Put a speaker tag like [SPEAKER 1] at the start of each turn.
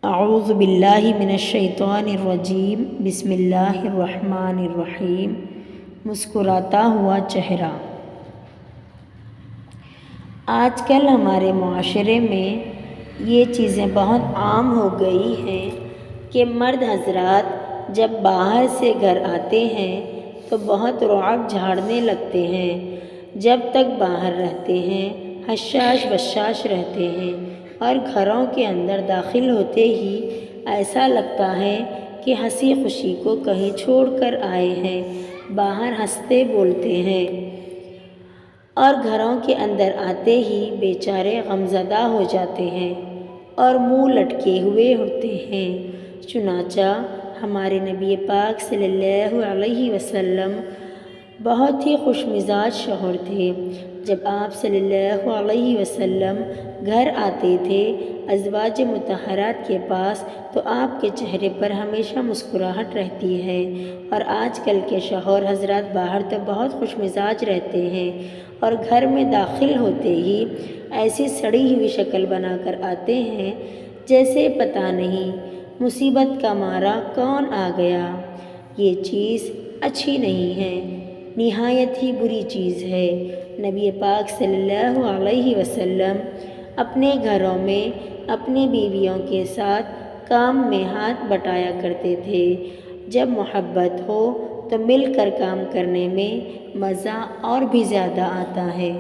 [SPEAKER 1] اعوذ باللہ من الشیطان الرجیم، بسم اللہ الرحمن الرحیم۔ مسکراتا ہوا چہرہ۔ آج کل ہمارے معاشرے میں یہ چیزیں بہت عام ہو گئی ہیں کہ مرد حضرات جب باہر سے گھر آتے ہیں تو بہت رعب جھاڑنے لگتے ہیں۔ جب تک باہر رہتے ہیں حشاش بشاش رہتے ہیں اور گھروں کے اندر داخل ہوتے ہی ایسا لگتا ہے کہ ہنسی خوشی کو کہیں چھوڑ کر آئے ہیں۔ باہر ہنستے بولتے ہیں اور گھروں کے اندر آتے ہی بیچارے غمزدہ ہو جاتے ہیں اور منہ لٹکے ہوئے ہوتے ہیں۔ چنانچہ ہمارے نبی پاک صلی اللہ علیہ وسلم بہت ہی خوش مزاج شوہر تھے۔ جب آپ صلی اللہ علیہ وسلم گھر آتے تھے ازواج مطہرات کے پاس تو آپ کے چہرے پر ہمیشہ مسکراہٹ رہتی ہے، اور آج کل کے شوہر حضرات باہر تو بہت خوش مزاج رہتے ہیں اور گھر میں داخل ہوتے ہی ایسی سڑی ہوئی شکل بنا کر آتے ہیں جیسے پتہ نہیں مصیبت کا مارا کون آ گیا۔ یہ چیز اچھی نہیں ہے، نہایت ہی بری چیز ہے۔ نبی پاک صلی اللہ علیہ وسلم اپنے گھروں میں اپنی بیویوں کے ساتھ کام میں ہاتھ بٹایا کرتے تھے۔ جب محبت ہو تو مل کر کام کرنے میں مزہ اور بھی زیادہ آتا ہے۔